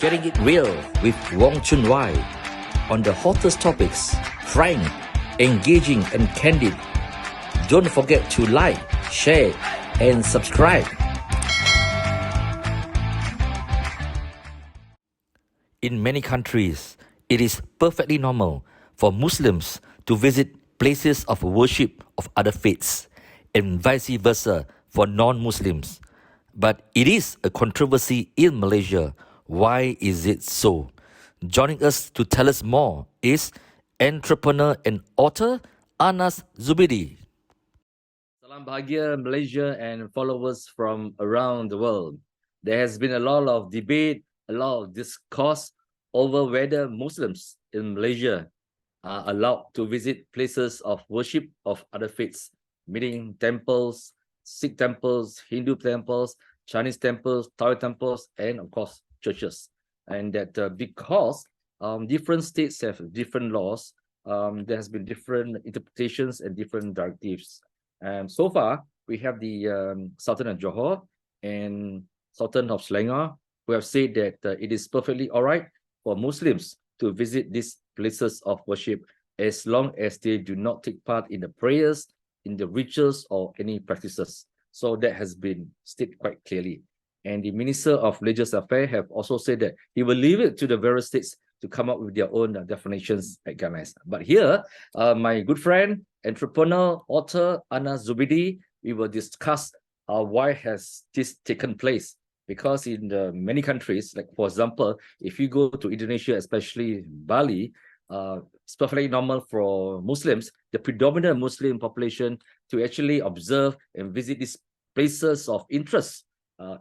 Getting it real with RealChunWai on the hottest topics, frank, engaging and candid. Don't forget to like, share and subscribe. In many countries, it is perfectly normal for Muslims to visit places of worship of other faiths and vice versa for non-Muslims. But it is a controversy in Malaysia. Why is it so? Joining us to tell us more is entrepreneur and author Anas Zubedy. Salam Bahagia Malaysia and followers from around the world. There has been a lot of debate, a lot of discourse over whether Muslims in Malaysia are allowed to visit places of worship of other faiths, meaning temples, Sikh temples, Hindu temples, Chinese temples, Taoist temples, and of course, churches. And that because different states have different laws, there has been different interpretations and different directives. And so far, we have the Sultan of Johor and Sultan of Selangor who have said that it is perfectly all right for Muslims to visit these places of worship as long as they do not take part in the prayers, in the rituals, or any practices. So that has been stated quite clearly. And the Minister of Religious Affairs have also said that he will leave it to the various states to come up with their own definitions at guidelines. But here, my good friend, entrepreneur, author, Anas Zubedy, we will discuss why has this taken place. Because in many countries, like for example, if you go to Indonesia, especially Bali, it's perfectly normal for Muslims, the predominant Muslim population, to actually observe and visit these places of interest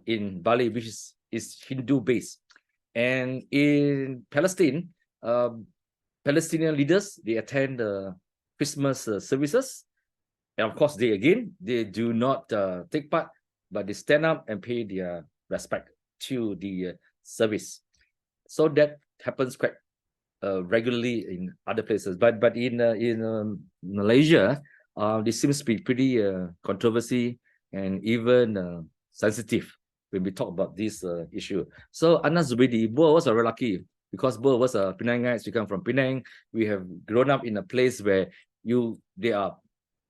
in Bali, which is Hindu-based. And in Palestine, Palestinian leaders, they attend Christmas services. And of course, they do not take part, but they stand up and pay their respect to the service. So that happens quite regularly in other places. But in Malaysia, this seems to be pretty controversy and even sensitive when we talk about this issue. So Anas Zubedy, both of us are very lucky because both of us are Penangites. We come from Penang. We have grown up in a place where there are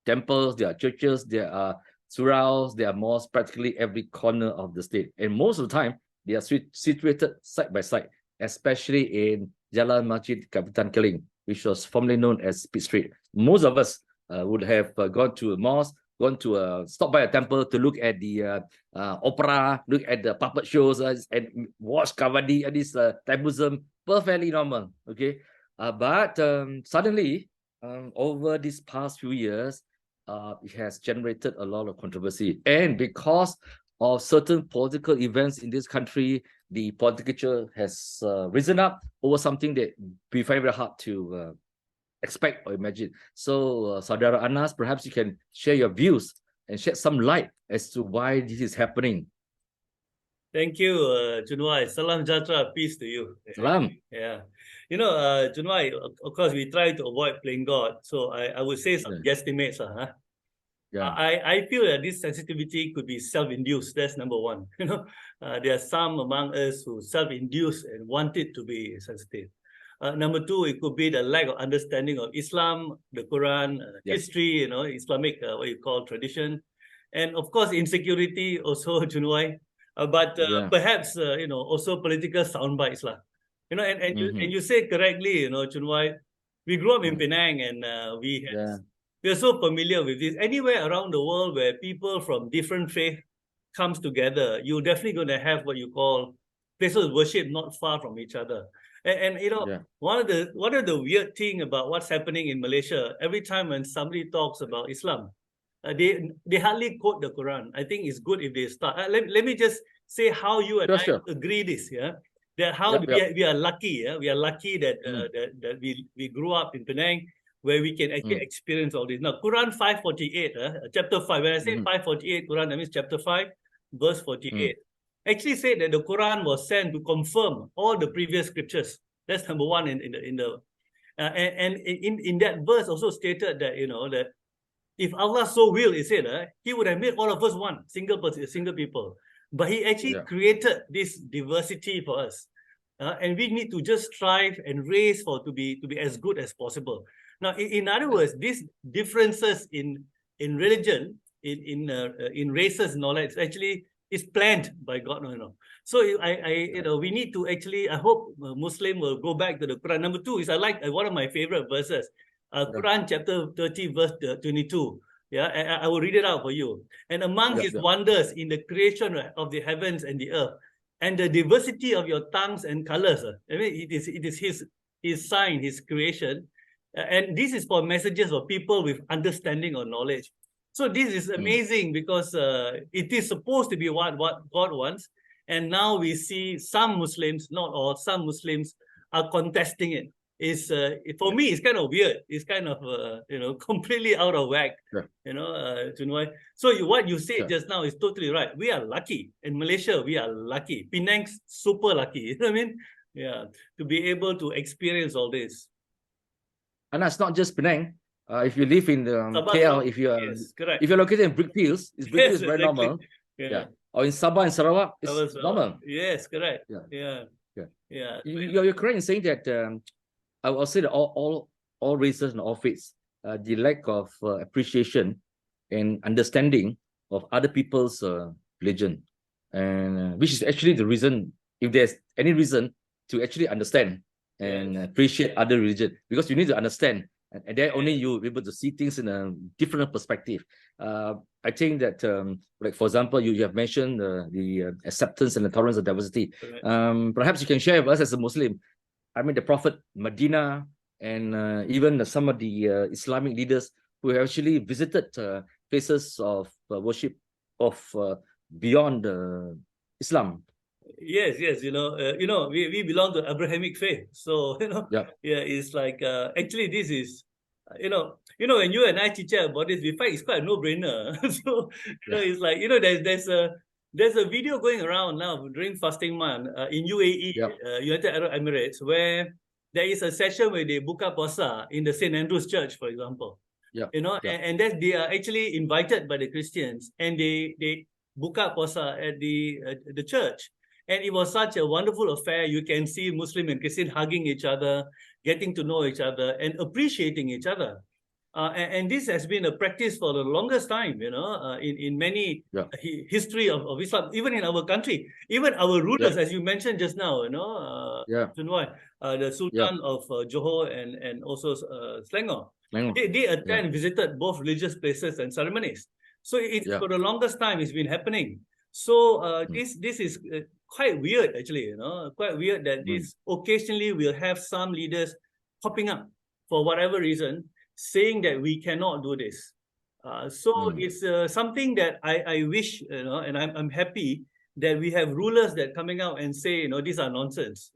temples, there are churches, there are suraus, there are mosques practically every corner of the state. And most of the time, they are situated side by side, especially in Jalan Masjid Kapitan Keling, which was formerly known as Pitt Street. Most of us would have gone to a mosque, gone to stop by a temple to look at the opera, look at the puppet shows, and watch Kavadi and this tribalism, perfectly normal. Okay, but suddenly, over these past few years, it has generated a lot of controversy, and because of certain political events in this country, the political has risen up over something that we find very hard to expect or imagine. So, Saudara Anas, perhaps you can share your views and shed some light as to why this is happening. Thank you, Chunwai. Salam Jatra, peace to you. Salam. Yeah. You know, Chunwai, of course, we try to avoid playing God. So I would say some guesstimates. Yeah. I feel that this sensitivity could be self-induced. That's number one. You know, there are some among us who self-induce and want it to be sensitive. Number two, it could be the lack of understanding of Islam, the Quran, history, you know, Islamic, what you call tradition. And of course, insecurity also, Chunwai. But perhaps, you know, also political soundbites. You know, and you say correctly, you know, Chunwai, we grew up in Penang and we are so familiar with this. Anywhere around the world where people from different faith comes together, you're definitely going to have what you call places of worship not far from each other. And you know, one of the weird thing about what's happening in Malaysia, every time when somebody talks about Islam, they hardly quote the Quran. I think it's good if they start. Let me just say how you and I agree this. That how we are lucky. We are lucky that that we grew up in Penang, where we can actually experience all this. Now, Quran 548, chapter 5. When I say 548 Quran, that means chapter 5, verse 48. Actually said that the Quran was sent to confirm all the previous scriptures. That's number one in that verse also stated that, you know, that if Allah so will, he said, he would have made all of us one, single person, single people. But he actually created this diversity for us. and we need to just strive and race to be as good as possible. Now, in other words, these differences in religion, in races and all that, actually is planned by God. No. So we need to actually. I hope Muslim will go back to the Quran. Number two is I like one of my favorite verses, Quran chapter 30 verse 22. Yeah, I will read it out for you. And among his wonders in the creation of the heavens and the earth, and the diversity of your tongues and colors. I mean, it is his sign, his creation, and this is for messages of people with understanding or knowledge. So this is amazing because it is supposed to be what God wants, and now we see some Muslims, not all, some Muslims are contesting it. For me, it's kind of weird. It's kind of completely out of whack. So what you said just now is totally right. We are lucky in Malaysia. We are lucky. Penang's super lucky. You know what I mean? Yeah, to be able to experience all this. And that's not just Penang. If you live in KL, if you're located in Brickfields, Brickfields is very normal. Yeah. Or in Sabah and Sarawak, it's normal. Yes, correct. Yeah. You're correct in saying that. I will say that all races and all faiths, the lack of appreciation and understanding of other people's religion, and which is actually the reason, if there's any reason to actually understand and appreciate other religion, because you need to understand, and then only you'll be able to see things in a different perspective. I think that, like for example, you have mentioned the acceptance and the tolerance of diversity. Perhaps you can share with us as a Muslim. I mean, the Prophet, Medina, and even some of the Islamic leaders who have actually visited places of worship of beyond Islam. Yes. We belong to Abrahamic faith, so it's like actually this is when you and I chit chat about this, we find it's quite a no-brainer. So it's like there's a video going around now during fasting month in UAE, United Arab Emirates, where there is a session where they buka puasa in the St. Andrew's Church, for example. And that they are actually invited by the Christians, and they buka puasa at the church. And it was such a wonderful affair. You can see Muslim and Christian hugging each other, getting to know each other, and appreciating each other. And this has been a practice for the longest time, in many history of Islam, even in our country. Even our rulers, as you mentioned just now, RealChunWai, the Sultan of Johor and also Selangor. They attend, visited both religious places and ceremonies. So for the longest time, it's been happening. So this is quite weird, actually, quite weird that this occasionally we'll have some leaders popping up for whatever reason, saying that we cannot do this. It's something that I wish, and I'm happy that we have rulers that coming out and say, these are nonsense.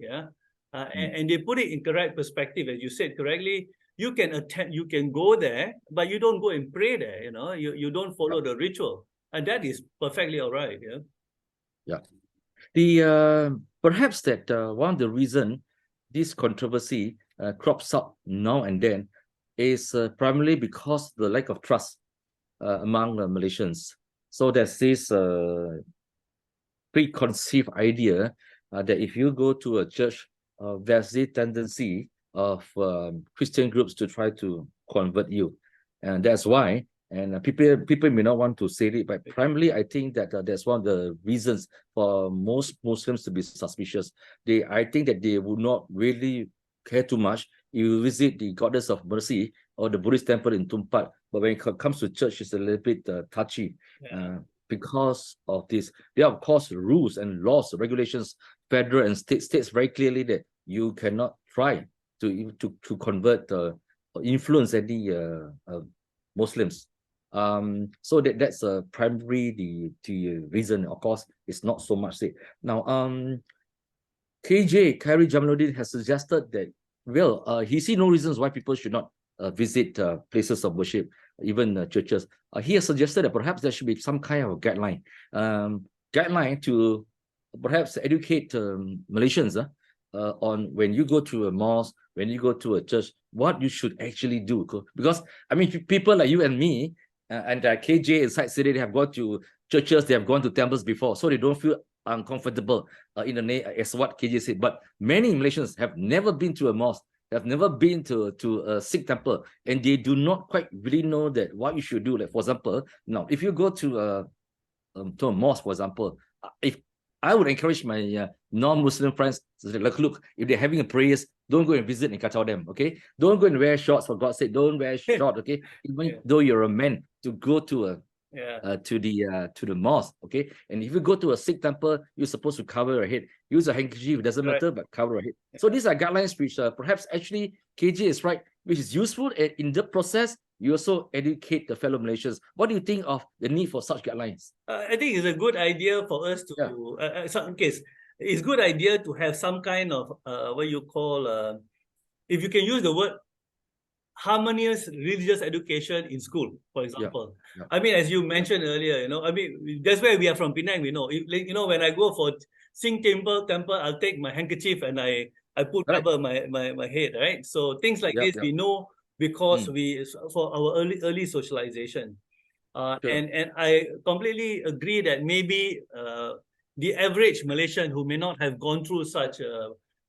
And they put it in correct perspective, as you said correctly. You can attend, you can go there, but you don't go and pray there. You don't follow the ritual, and that is perfectly all right. The perhaps that one of the reason this controversy crops up now and then is primarily because the lack of trust among Malaysians. So there's this preconceived idea that if you go to a church, there's the tendency of Christian groups to try to convert you, and that's why. And people may not want to say it, but primarily I think that that's one of the reasons for most Muslims to be suspicious. I think that they would not really care too much. You visit the Goddess of Mercy or the Buddhist temple in Tumpat, but when it comes to church, it's a little bit touchy because of this. There are, of course, rules and laws, regulations, federal and state states very clearly that you cannot try to convert or influence any Muslims. So that's primary the reason. Of course, it's not so much say. Now, KJ, Khairi Jamaluddin, has suggested that, he sees no reasons why people should not visit places of worship, even churches. He has suggested that perhaps there should be some kind of guideline to perhaps educate Malaysians on when you go to a mosque, when you go to a church, what you should actually do. Because, I mean, people like you and me, and KJ and Side City, they have gone to churches, they have gone to temples before, so they don't feel uncomfortable in the name, as what KJ said. But many Malaysians have never been to a mosque, have never been to a Sikh temple, and they do not quite really know that what you should do. Like, for example, now if you go to a mosque, for example, if I would encourage my non-Muslim friends to say, look, if they're having a prayers, don't go and visit and kacau them, okay? Don't go and wear shorts, for God's sake. Don't wear shorts, okay? Even though you're a man, to go to the mosque, okay? And if you go to a Sikh temple, you're supposed to cover your head. Use a handkerchief, it doesn't matter, but cover your head. So these are guidelines which perhaps actually KJ is right, which is useful, and in the process, you also educate the fellow Malaysians. What do you think of the need for such guidelines? I think it's a good idea for us to, in case, it's a good idea to have some kind of, what you call, if you can use the word, harmonious religious education in school, for example. I mean, as you mentioned earlier, I mean, that's where we are from, Penang, we know. When I go for Sing temple, I'll take my handkerchief and I put cover my head, right? So things like this, we know, because for our early socialization. And I completely agree that maybe the average Malaysian who may not have gone through such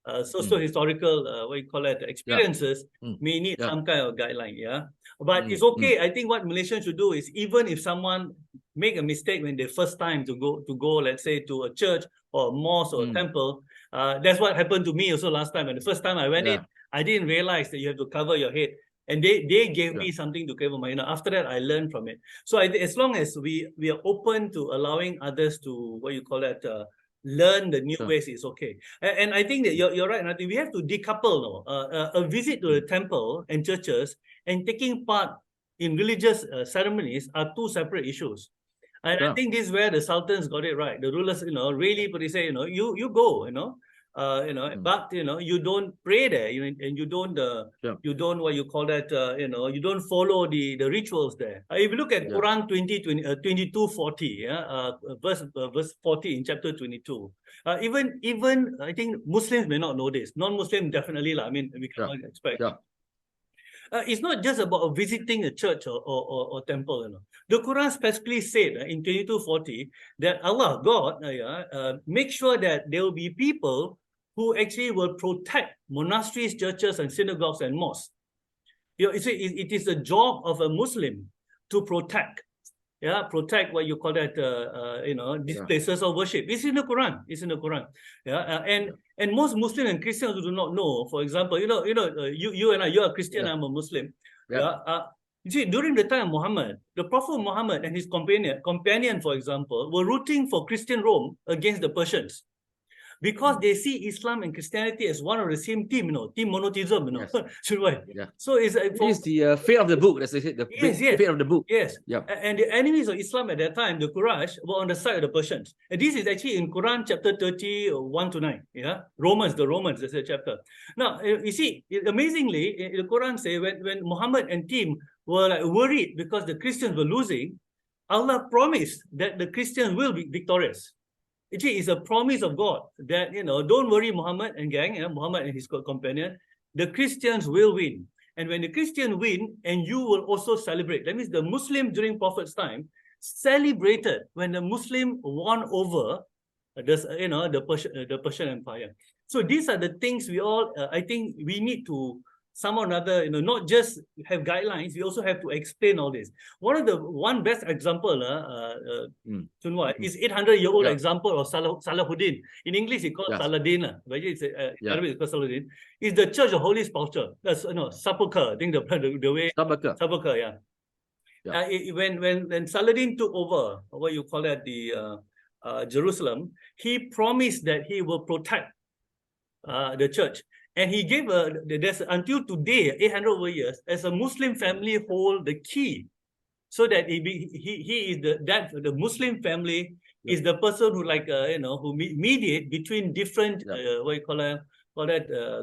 socio-historical experiences may need some kind of guideline, but it's okay. I think what Malaysians should do is, even if someone make a mistake when they first time to go, let's say, to a church or a mosque or a temple, that's what happened to me also last time. And the first time I went in, I didn't realize that you have to cover your head. And they gave me something to cover my head. After that, I learned from it. So as long as we are open to allowing others to, learn the new ways, is okay. And I think that you're right. And I think we have to decouple a visit to the temple and churches and taking part in religious ceremonies are two separate issues. And I think this is where the sultans got it right. The rulers, really, but they say, you go, but you don't pray there, and you don't you don't you don't follow the rituals there. If you look at Quran 22:40, verse 40 in chapter 22, even I think Muslims may not know this. Non-Muslim definitely, I mean, we cannot expect. It's not just about visiting a church or temple. The Quran specifically said in 22:40 that Allah, God, make sure that there will be people who actually will protect monasteries, churches, and synagogues and mosques. It is the job of a Muslim to protect. Protect what you call that, these places of worship. It's in the Quran. It's in the Quran. And most Muslims and Christians do not know. For example, you and I, you're a Christian, I'm a Muslim. You see, during the time of Muhammad, the Prophet Muhammad and his companion, for example, were rooting for Christian Rome against the Persians, because they see Islam and Christianity as one of the same team, team monotheism, So it's the fate of the book, as I said, the fate of the book. And the enemies of Islam at that time, the Quraysh, were on the side of the Persians. And this is actually in Quran chapter 30, 1-9. The Romans, that's the chapter. Now, you see, amazingly, the Quran says when Muhammad and team were worried because the Christians were losing, Allah promised that the Christians will be victorious. It is a promise of God that, don't worry, Muhammad and gang, Muhammad and his companion, the Christians will win. And when the Christians win, and you will also celebrate. That means the Muslim during Prophet's time celebrated when the Muslim won over the Persian Empire. So these are the things we all, I think we need to somehow or another, not just have guidelines, we also have to explain all this. One best example, Chunwai, is 800-year-old example of Salahuddin. In English, it's called Saladin. But it's Arabic, it's called Saladin. It's the Church of Holy Sepulchre. That's Sepulchre. I think the way Sepulchre, when Saladin took over, the Jerusalem, he promised that he will protect the church. And he gave until today, 800 over years, as a Muslim family hold the key, so that he is the Muslim family is the person who who mediate between different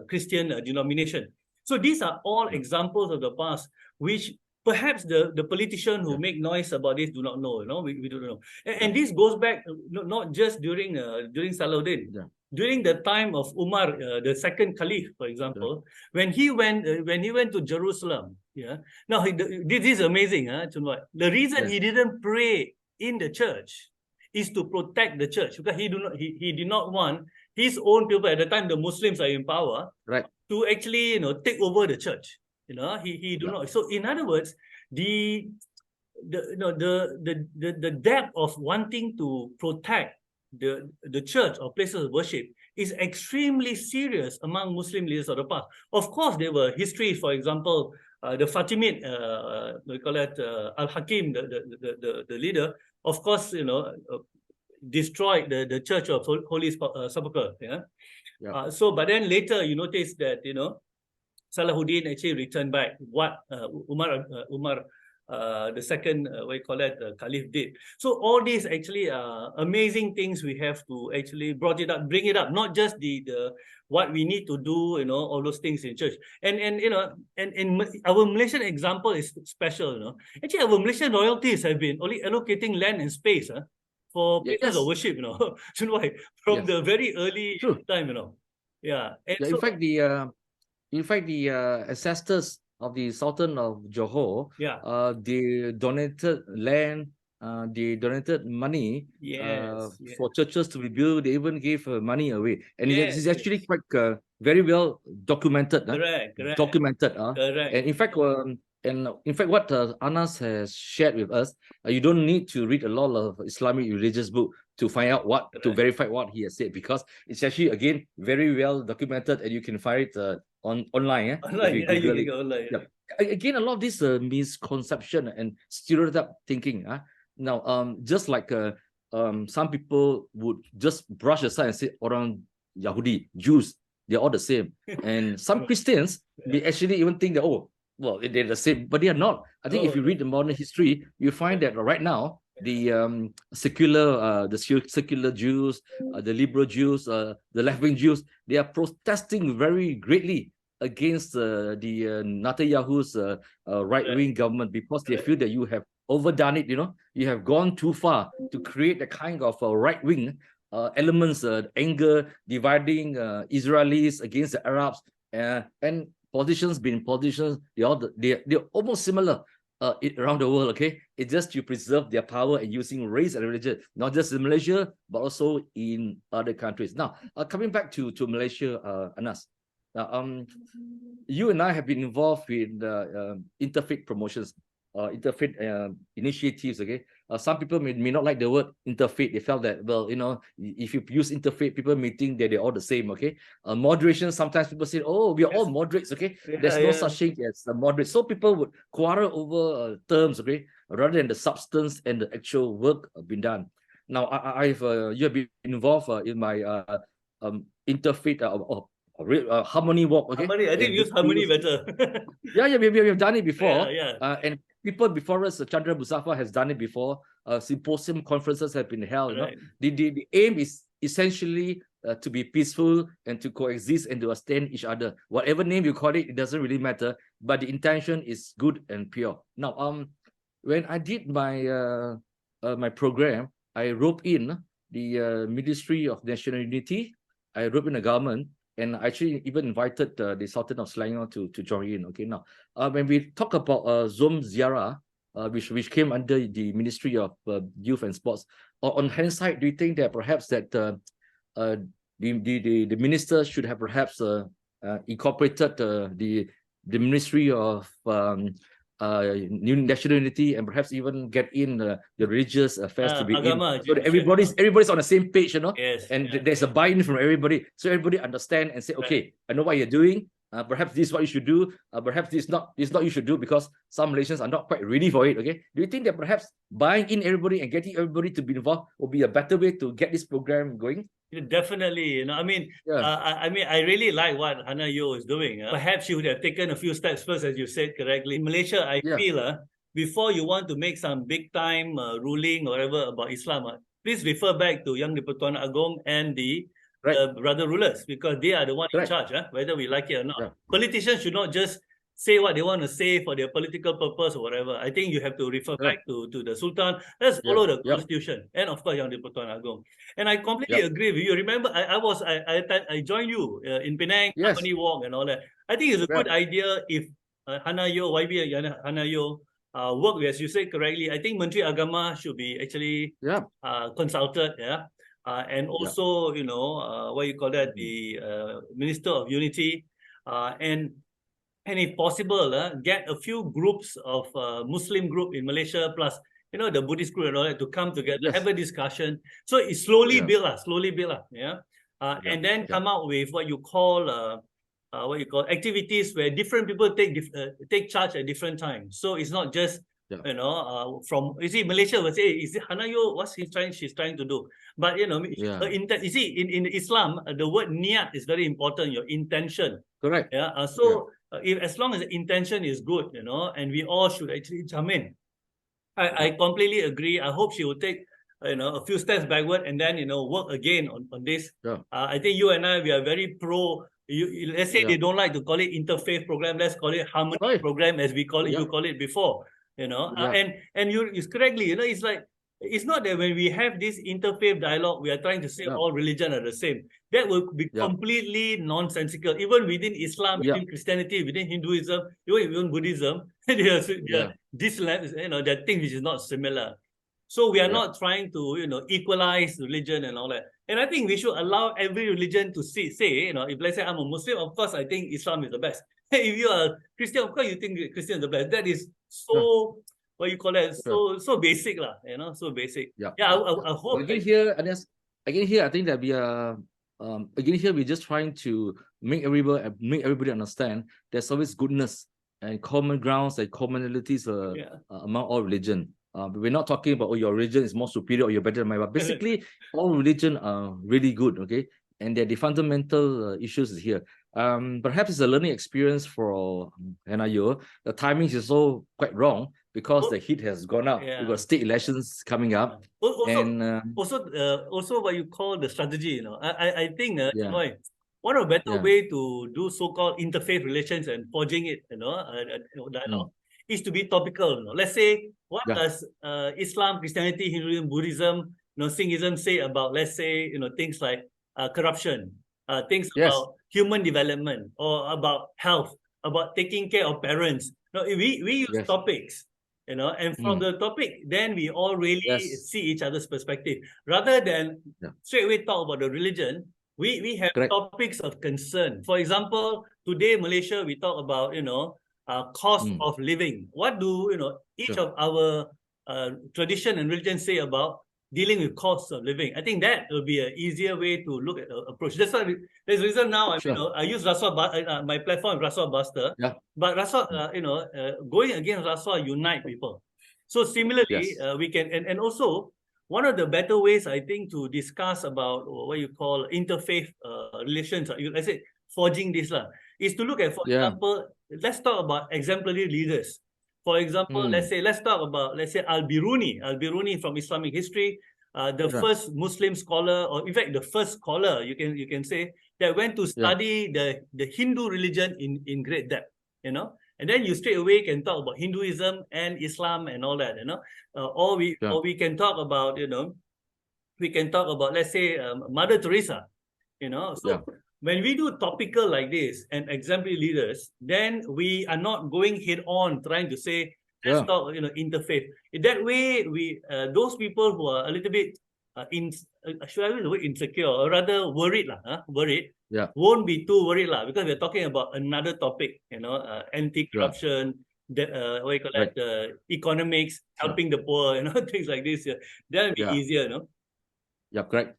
Christian denomination. So these are all examples of the past, which perhaps the politicians who make noise about this do not know. We don't know. And this goes back not just during Salahuddin. During the time of Umar, the second Caliph, for example, when he went to Jerusalem, now this is amazing, Chunwai. The reason he didn't pray in the church is to protect the church, because he did not want his own people at the time, the Muslims are in power, Right. to actually take over the church. He do not. So in other words, the depth of wanting to protect the church or places of worship is extremely serious among Muslim leaders of the past. Of course, there were histories, for example, the Fatimid, we call it Al-Hakim, the leader, of course, destroyed the church of Holy Sepulchre. But then later you notice that Salahuddin actually returned back what Umar the second Caliph did. So all these actually amazing things we have to actually bring it up, not just the what we need to do, all those things in church. And our Malaysian example is special. Actually, our Malaysian royalties have been only allocating land and space for places of worship, from the very early time, And in fact, the ancestors of the Sultan of Johor, they donated land, they donated money for churches to be built. They even gave money away, and it's actually quite very well documented. Correct. Documented. Correct. And in fact, what Anas has shared with us, you don't need to read a lot of Islamic religious book to find out to verify what he has said, because it's actually, again, very well documented, and you can find it online. Again, a lot of this misconception and stereotype thinking. Now, just like some people would just brush aside and say, orang Yahudi, Jews, they're all the same. And some Christians, they actually even think that, well, they're the same, but they are not. I think if you read the modern history, you find that right now, the secular Jews, the liberal Jews, the left-wing Jews, they are protesting very greatly against the Netanyahu's right-wing government, because they feel that you have overdone it. You have gone too far to create a kind of right-wing elements, anger, dividing Israelis against the Arabs, and politicians being politicians, they're almost similar around the world. Okay, it's just to preserve their power and using race and religion, not just in Malaysia but also in other countries. Now, coming back to Malaysia, Anas. Now, you and I have been involved in interfaith promotions, interfaith initiatives. Okay, some people may not like the word interfaith. They felt that, well, if you use interfaith, people may think that they're all the same. Okay, moderation. Sometimes people say, "Oh, we are all moderates." Okay, there's no such thing as a moderate. So people would quarrel over terms. Okay, rather than the substance and the actual work being done. Now, you have been involved in my interfaith harmony walk. Okay, harmony. I think use harmony better. we have done it before. And people before us, Chandra Musafa has done it before. Symposium conferences have been held. Right. The aim is essentially to be peaceful and to coexist and to understand each other. Whatever name you call it, it doesn't really matter. But the intention is good and pure. Now, when I did my my program, I roped in the Ministry of National Unity. I roped in the government. And I actually even invited the Sultan of Selangor to join in. Okay, now when we talk about Zom Ziarah, which came under the Ministry of Youth and Sports, on hindsight, do you think that perhaps that the minister should have perhaps incorporated the Ministry of National Unity, and perhaps even get in the religious affairs to be agama, in, so that everybody's on the same page, Yes, and there's a buy-in from everybody, so everybody understand and say, okay, I know what you're doing. Perhaps this is what you should do. Perhaps this is not you should do, because some Malaysians are not quite ready for it. Okay, do you think that perhaps buying in everybody and getting everybody to be involved will be a better way to get this program going? Definitely. I really like what Hannah Yeoh is doing. Perhaps she would have taken a few steps first, as you said correctly. In Malaysia, I feel before you want to make some big time ruling or whatever about Islam, please refer back to Yang di-Pertuan Agong and the brother rulers, because they are the one in charge, whether we like it or not. Politicians should not just say what they want to say for their political purpose or whatever. I think you have to refer back to the Sultan. Let's follow the constitution, and of course Yang di-Pertuan Agong. And I completely agree with you. Remember, I joined you in Penang, Harmony Walk and all that. I think it's a good idea if Hannah Yeoh, YB Hannah Yeoh, work, as you said correctly, I think Menteri Agama should be actually consulted, and also, you know, what you call that, the Minister of Unity, and if possible, get a few groups of Muslim group in Malaysia plus, you know, the Buddhist group and all that to come together, have a discussion. So it's slowly build, and then come out with what you call activities where different people take charge at different times. So it's not just you know, from, you see, Malaysia will say, is it Hanayo, she's trying to do? But you know, you see, in Islam, the word niyat is very important, your intention. Correct. If, as long as the intention is good, you know, and we all should actually jump in. I completely agree. I hope she will take, you know, a few steps backward and then, you know, work again on this. I think you and I, we are very pro. Let's say they don't like to call it interfaith program. Let's call it harmony program, as we call it. You call it before, you know. And you correctly, you know, it's like, it's not that when we have this interfaith dialogue, we are trying to say all religion are the same. That will be completely nonsensical. Even within Islam, within Christianity, within Hinduism, even Buddhism, there are this, you know, there are things which is not similar. So we are not trying to, you know, equalize religion and all that. And I think we should allow every religion to say, you know, if let's say I'm a Muslim, of course I think Islam is the best. If you are Christian, of course you think Christian is the best. That is so, what you call that, so basic lah, you know, so basic. I hope. Again here, I think that we are, again here we're just trying to make everybody understand there's always goodness and common grounds and commonalities among all religion. We're not talking about, oh, your religion is more superior or you're better than mine, but basically all religion are really good, okay? And the fundamental issues is here. Perhaps it's a learning experience for Hannah Yo. The timing is also quite wrong because the heat has gone up. We've got state elections coming up. Also what you call the strategy, you know. I think one of the better way to do so-called interfaith relations and forging it, you know, dialogue, is to be topical. You know. Let's say, what does Islam, Christianity, Hinduism, Buddhism, you know, Sikhism say about, let's say, you know, things like corruption, things about human development, or about health, about taking care of parents. You know, we use topics, you know, and from the topic, then we all really see each other's perspective. Rather than straight away talk about the religion, we have topics of concern. For example, today Malaysia, we talk about, you know, cost of living. What do, you know, each of our tradition and religion say about dealing with costs of living? I think that will be an easier way to look at the approach. That's why there's a reason now. You know, I use Rasuah, my platform is Rasuah Buster. But Rasuah, you know, going against Rasuah unite people. So similarly, we can, and also one of the better ways, I think, to discuss about what you call interfaith relations, let's say forging this is to look at, for example, let's talk about exemplary leaders. For example, let's talk about Al-Biruni from Islamic history, the first Muslim scholar, or in fact the first scholar, you can say, that went to study the Hindu religion in great depth, you know. And then you straight away can talk about Hinduism and Islam and all that, you know. Or we can talk about, you know, let's say Mother Teresa, you know. So when we do topical like this and exemplary leaders, then we are not going head on trying to say, let's talk, you know, interfaith. In that way, we those people who are a little bit should I use the word insecure, or rather worried won't be too worried because we're talking about another topic, you know, anti-corruption, what you call that, economics, helping the poor, you know, things like this. That'll be easier, you know. Yeah, correct.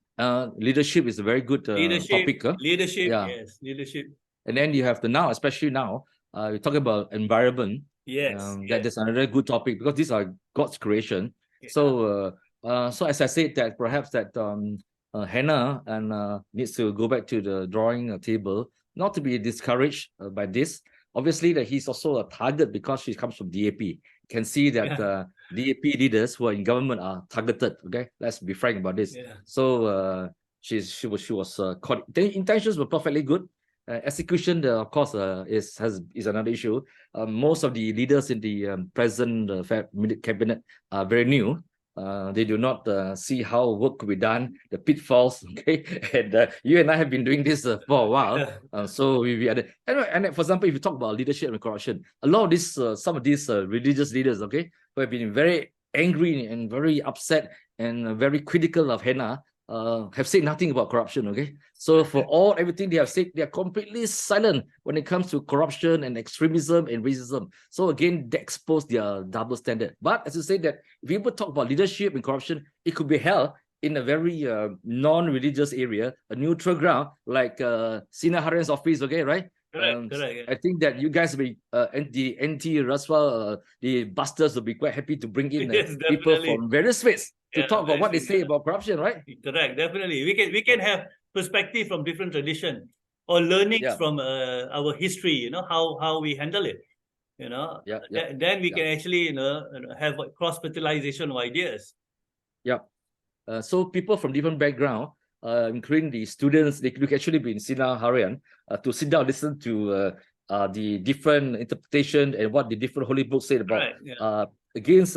Leadership is a very good topic. Leadership, yes, leadership. And then you have especially now, we talk about environment. That's another good topic because these are God's creation. So as I said, that perhaps that Hannah needs to go back to the drawing table, not to be discouraged by this. Obviously, that he's also a target because she comes from DAP. You can see that DAP leaders who are in government are targeted. Okay, let's be frank about this. So she was caught. The intentions were perfectly good. Execution, of course, is another issue. Most of the leaders in the present cabinet are very new. They do not see how work could be done, the pitfalls. Okay, and you and I have been doing this for a while. So we and for example, if you talk about leadership and corruption, a lot of this, some of these religious leaders, okay, who have been very angry and very upset and very critical of henna, have said nothing about corruption. Okay, so for everything they have said, they are completely silent when it comes to corruption and extremism and racism. So again, they expose their double standard. But as you say that if people talk about leadership and corruption, it could be held in a very non-religious area, a neutral ground like Sina Harian's office. Okay, right? Correct. Yeah. I think that you guys will be the anti-Rasuah, the busters will be quite happy to bring in people from various faiths to talk about what they say about corruption, right? Correct, definitely. We can have perspective from different tradition or learnings from our history. You know how we handle it. You know, then we can actually have cross fertilization of ideas. So people from different background, including the students, they could actually be in Sina Harian to sit down, listen to the different interpretation and what the different holy books say about against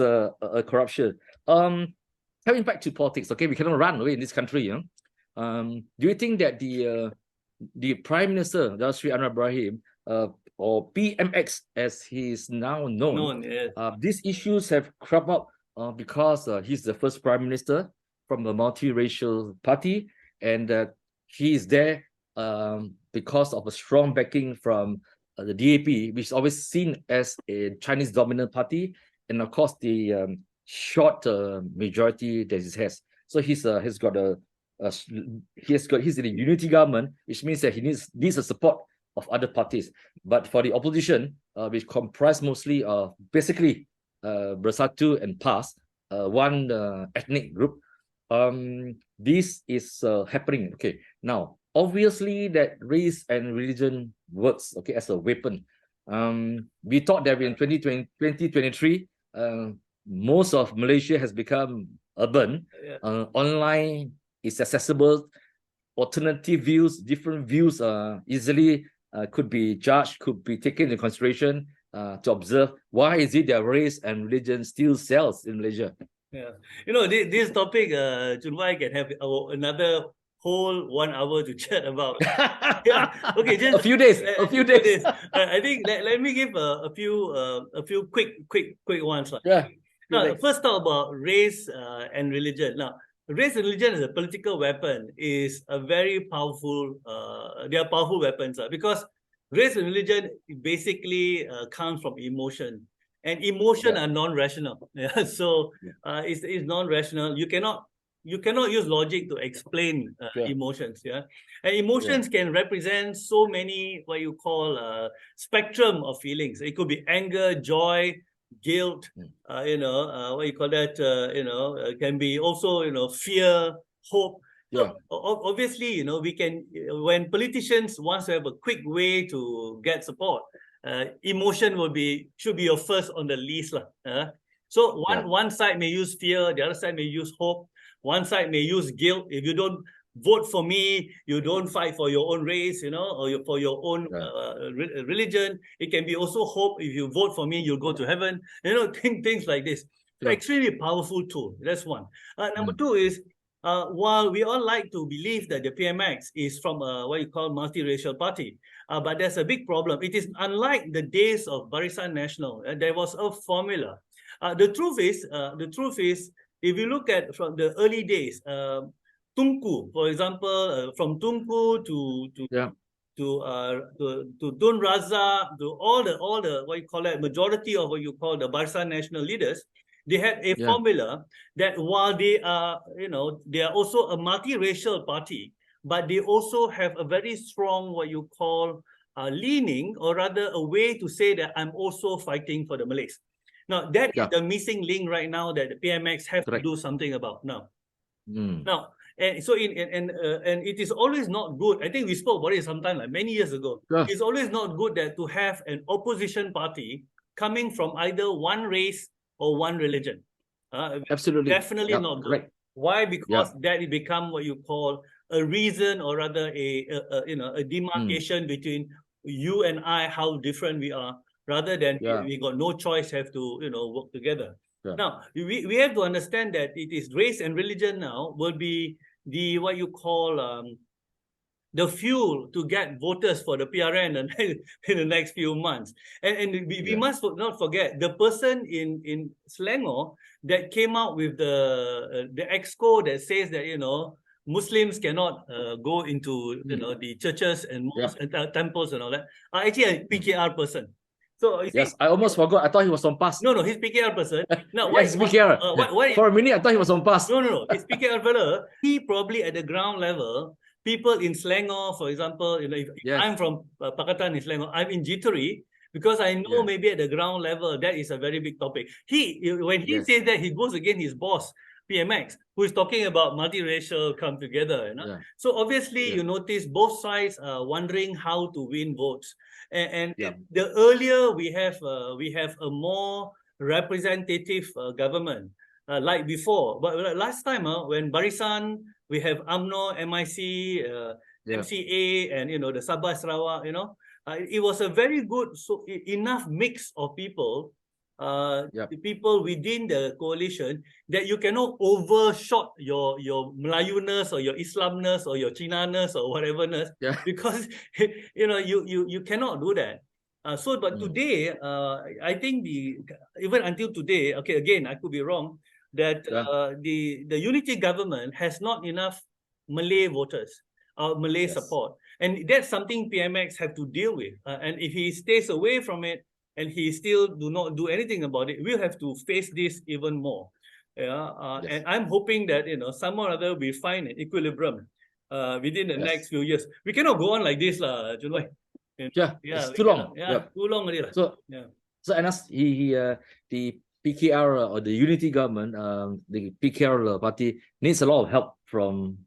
corruption. Coming back to politics, okay, we cannot run away in this country. Do you think that the Prime Minister, Sri Anwar Ibrahim, or PMX as he is now known, these issues have cropped up because he's the first Prime Minister from a multiracial party, and he is there because of a strong backing from the DAP, which is always seen as a Chinese dominant party, and of course the short majority that he has. So he's in a unity government, which means that he needs the support of other parties. But for the opposition, which comprise mostly of basically Bersatu and PAS, one ethnic group, this is happening. Okay, now obviously that race and religion works, okay, as a weapon. We thought that in 2023, most of Malaysia has become urban. Online is accessible. Alternative views, different views easily could be judged, could be taken into consideration to observe. Why is it that race and religion still sells in Malaysia? This topic, Chunwai, can have another whole 1 hour to chat about. Okay, just a few days. I think let me give a few quick ones. Now, first talk about race and religion. Now, race and religion as a political weapon is a very powerful. They are powerful weapons because race and religion basically comes from emotion, and emotion are non-rational. So it's non-rational. You cannot use logic to explain emotions. And emotions can represent so many what you call spectrum of feelings. It could be anger, joy, guilt, what you call that, can be also, fear, hope. So obviously, we can, when politicians want to have a quick way to get support, emotion should be your first on the list. So one side may use fear, the other side may use hope, one side may use guilt. If you don't vote for me, you don't fight for your own race, or for your own religion. It can be also hope. If you vote for me, you'll go to heaven. Things like this. So extremely powerful tool. That's one. Number two is, while we all like to believe that the PMX is from what you call multiracial party, but there's a big problem. It is unlike the days of Barisan Nasional. There was a formula. The truth is, if you look at from the early days, Tunku, for example, from Tunku to Tun Razak, to all the what you call that, majority of what you call the Barisan Nasional leaders, they had a formula that while they are, they are also a multiracial party, but they also have a very strong what you call leaning, or rather a way to say that I'm also fighting for the Malays. Now that is the missing link right now that the PMX have to do something about now. Now, and so and it is always not good. I think we spoke about it sometime like many years ago. It's always not good that to have an opposition party coming from either one race or one religion. Absolutely, definitely not good. Right. Why? Because that it become what you call a reason, or rather a demarcation between you and I, how different we are, rather than we got no choice, have to work together. Now, we have to understand that it is race and religion now will be the, what you call, the fuel to get voters for the PRN in the next few months. And we must not forget the person in Selangor that came out with the exco that says that, you know, Muslims cannot go into, you know, the churches and mosques and temples and all that, are actually a PKR person. So yes, I almost forgot. I thought he was on pass. No, he's PKR person. Now, yes, PKR. For a minute, I thought he was on pass. No, he's PKR fella. He probably at the ground level, people in Selangor, for example, you know, if I'm from Pakatan in Selangor, I'm in jittery because I know maybe at the ground level that is a very big topic. When he says that, he goes against his boss, PMX, who is talking about multiracial come together. You know? So obviously, you notice both sides are wondering how to win votes. And the earlier we have a more representative government, like before. But last time, when Barisan, we have UMNO, MIC, MCA, and, you know, the Sabah Sarawak, you know, it was a very good, enough mix of people, the people within the coalition, that you cannot overshot your Melayuness or your Islamness or your Chinaness or whateverness, because you know you cannot do that. But today, I think even until today, okay, again, I could be wrong, that the unity government has not enough Malay voters or Malay support, and that's something PMX have to deal with. And if he stays away from it and he still do not do anything about it, we'll have to face this even more. And I'm hoping that, you know, somehow or other we find an equilibrium within the next few years. We cannot go on like this, RealChunWai. It's too long. Too long already. So Anas, the PKR or the unity government, the PKR party needs a lot of help from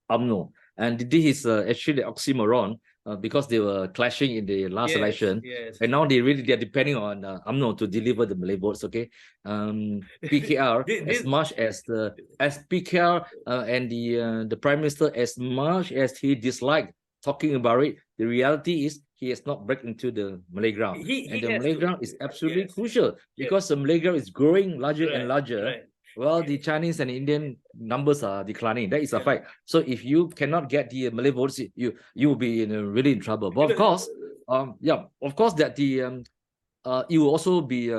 UMNO, and this is actually the oxymoron. Because they were clashing in the last election, and now they're depending on UMNO to deliver the Malay votes. Okay, PKR as much as PKR and the Prime Minister, as much as he disliked talking about it, the reality is he has not break into the Malay ground, and the Malay ground is absolutely crucial because the Malay ground is growing larger and larger. Well, the Chinese and Indian numbers are declining. That is a fact. So if you cannot get the Malay votes, you will be really in trouble. But of course, that it will also be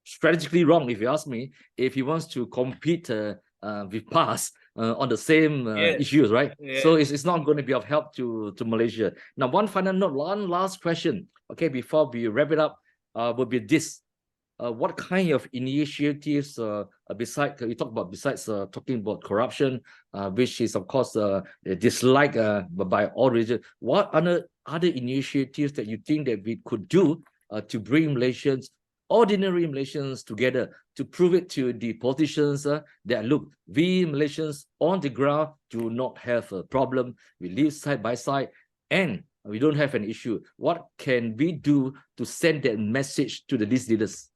strategically wrong, if you ask me, if he wants to compete with PAS on the same issues, right? So it's not going to be of help to Malaysia. Now, one final note, one last question, okay, before we wrap it up, will be this. What kind of initiatives, besides talking about corruption, which is of course disliked by all regions, what other initiatives that you think that we could do to bring ordinary Malaysians together, to prove it to the politicians that look, we Malaysians on the ground do not have a problem, we live side by side, and we don't have an issue. What can we do to send that message to these leaders?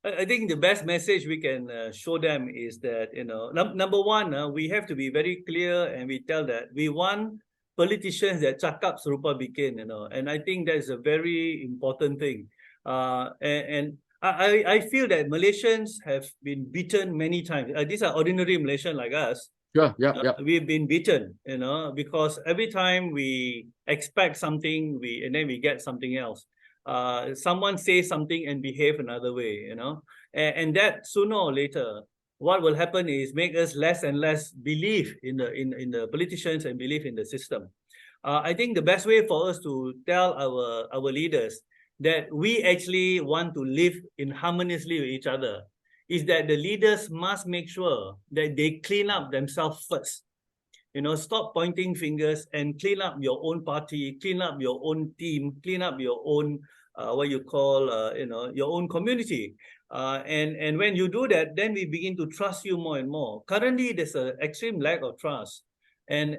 I think the best message we can show them is that, you know, number one, we have to be very clear, and we tell that we want politicians that cakap serupa bikin, you know, and I think that's a very important thing. And I feel that Malaysians have been beaten many times. These are ordinary Malaysians like us. We've been beaten, you know, because every time we expect something, and then we get something else. Someone says something and behave another way, you know, and that sooner or later, what will happen is make us less and less believe in the politicians and believe in the system. I think the best way for us to tell our leaders that we actually want to live in harmoniously with each other is that the leaders must make sure that they clean up themselves first. You know, stop pointing fingers and clean up your own party, clean up your own team, clean up your own, your own community. And when you do that, then we begin to trust you more and more. Currently, there's an extreme lack of trust. And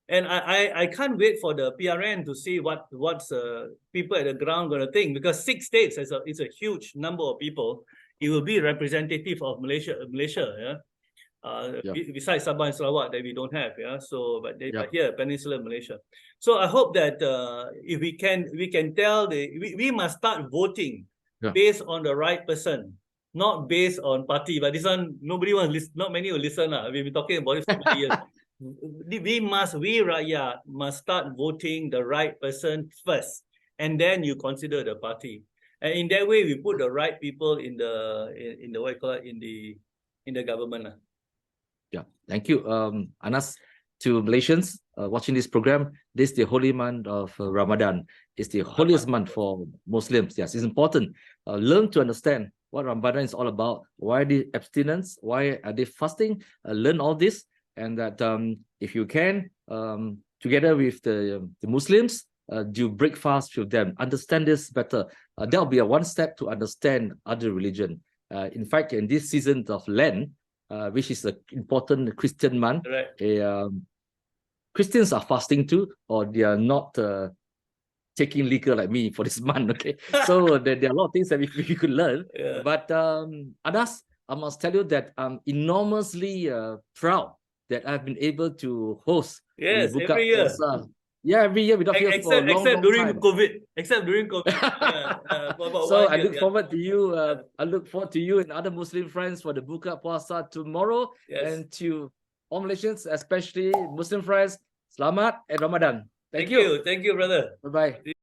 I can't wait for the PRN to see what's people at the ground going to think, because 6 states is a huge number of people. It will be representative of Malaysia, besides Sabah and Sarawak that we don't have, but here, Peninsular Malaysia. So I hope that if we can tell we must start voting based on the right person, not based on party. But this one, nobody wants listen. Not many will listen. We've been talking about it for many years. We Rakyat must start voting the right person first, and then you consider the party. And in that way, we put the right people in the what you call it, in the government. Yeah, thank you, Anas. To Malaysians watching this program, this is the holy month of Ramadan. It's the holiest month for Muslims. Yes, it's important. Learn to understand what Ramadan is all about. Why the abstinence? Why are they fasting? Learn all this, and that if you can, together with the Muslims, do break fast with them. Understand this better. That will be a one step to understand other religion. In fact, in this season of Lent, which is an important Christian month, right. Christians are fasting too, or they are not taking liquor like me for this month. Okay, so there are a lot of things that we could learn. Yeah. But Anas, I must tell you that I'm enormously proud that I've been able to host Yes, the every year. Yeah, every year without fail for a long, except long during time. COVID. Except during COVID. For about So 1 I year, look forward to you. I look forward to you and other Muslim friends for the Buka Puasa tomorrow. Yes. And to all Malaysians, especially Muslim friends, Selamat and Ramadan. Thank you. Thank you, brother. Bye-bye.